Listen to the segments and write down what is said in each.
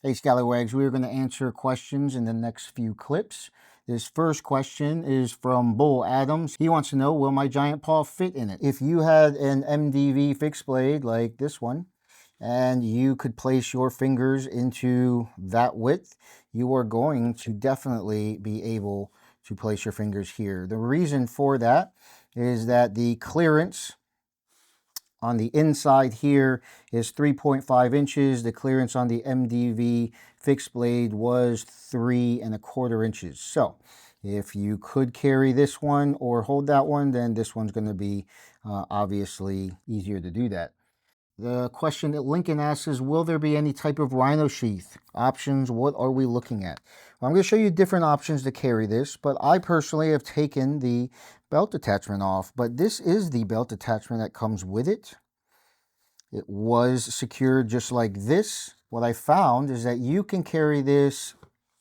Hey Scallywags, we are going to answer questions in the next few clips. This first question is from Bull Adams. He wants to know, will my giant paw fit in it? If you had an MDV fixed blade like this one, and you could place your fingers into that width, you are going to definitely be able to place your fingers here. The reason for that is that the clearance on the inside here is 3.5 inches. The clearance on the MDV fixed blade was 3¼ inches. So if you could carry this one or hold that one, then this one's going to be obviously easier to do that. The question that Lincoln asks is, will there be any type of rhino sheath? Options, what are we looking at? Well, I'm going to show you different options to carry this, but I personally have taken the belt attachment off, but this is the belt attachment that comes with it. It was secured just like this. What I found is that you can carry this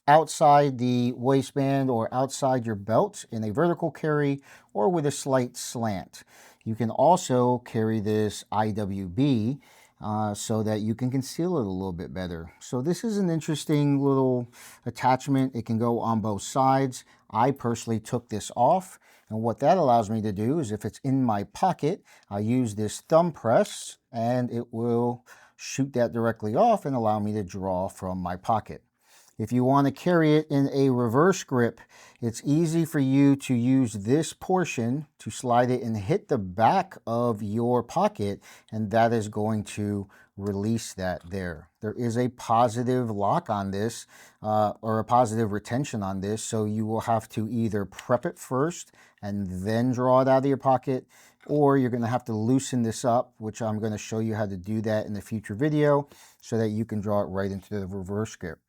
outside the waistband or outside your belt in a vertical carry or with a slight slant. You can also carry this IWB so that you can conceal it a little bit better. So this is an interesting little attachment. It can go on both sides. I personally took this off, and what that allows me to do is if it's in my pocket, I use this thumb press and it will shoot that directly off and allow me to draw from my pocket. If you want to carry it in a reverse grip, it's easy for you to use this portion to slide it and hit the back of your pocket, and that is going to release that there. There is a positive lock on this or a positive retention on this, so you will have to either prep it first and then draw it out of your pocket, or you're going to have to loosen this up, which I'm going to show you how to do that in a future video so that you can draw it right into the reverse grip.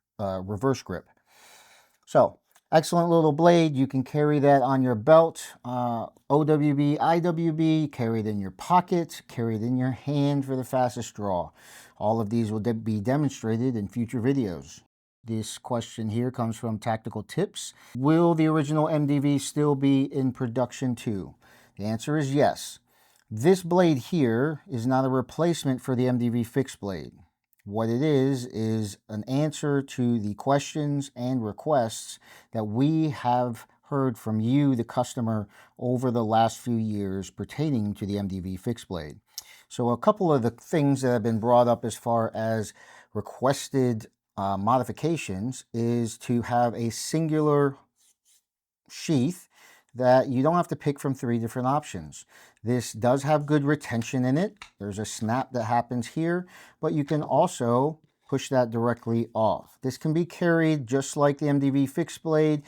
So excellent little blade. You can carry that on your belt, OWB, IWB, carry it in your pocket, carry it in your hand for the fastest draw. All of these will be demonstrated in future videos. This question here comes from Tactical Tips. Will the original MDV still be in production too? The answer is yes. This blade here is not a replacement for the MDV fixed blade. What it is an answer to the questions and requests that we have heard from you, the customer, over the last few years pertaining to the MDV fixed blade. So a couple of the things that have been brought up as far as requested modifications is to have a singular sheath that you don't have to pick from 3 different options. This does have good retention in it. There's a snap that happens here, but you can also push that directly off. This can be carried just like the MDV fixed blade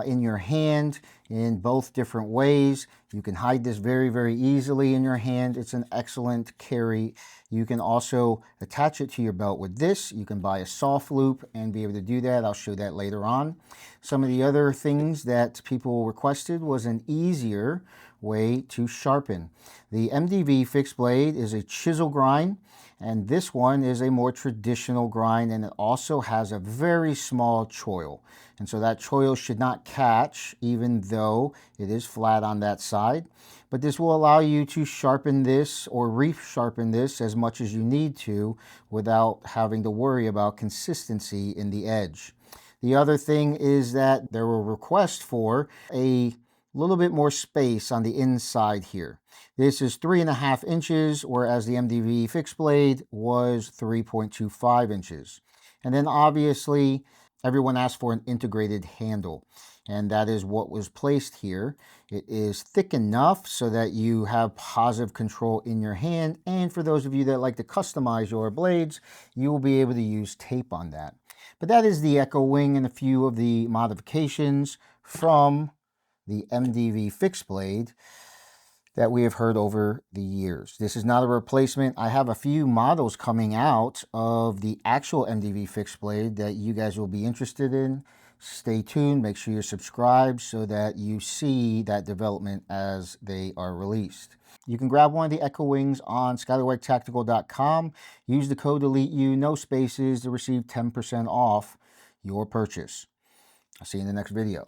in your hand in both different ways. You can hide this very, very easily in your hand. It's an excellent carry. You can also attach it to your belt with this. You can buy a soft loop and be able to do that. I'll show that later on. Some of the other things that people requested was an easier way to sharpen. The MDV fixed blade is a chisel grind, and this one is a more traditional grind, and it also has a very small choil. And so that choil should not catch, even though it is flat on that side. But this will allow you to sharpen this or re-sharpen this as much as you need to without having to worry about consistency in the edge. The other thing is that there were requests for a little bit more space on the inside here. This is 3½ inches, whereas the MDV fixed blade was 3.25 inches. And then obviously everyone asked for an integrated handle, and that is what was placed here. It is thick enough so that you have positive control in your hand, and for those of you that like to customize your blades, you will be able to use tape on that. But that is the Echo Wing and a few of the modifications from the MDV fixed blade that we have heard over the years. This is not a replacement. I have a few models coming out of the actual MDV fixed blade that you guys will be interested in. Stay tuned, make sure you're subscribed so that you see that development as they are released. You can grab one of the Echo Wings on SkallywagTactical.com. Use the code ELITEU, no spaces, to receive 10% off your purchase. I'll see you in the next video.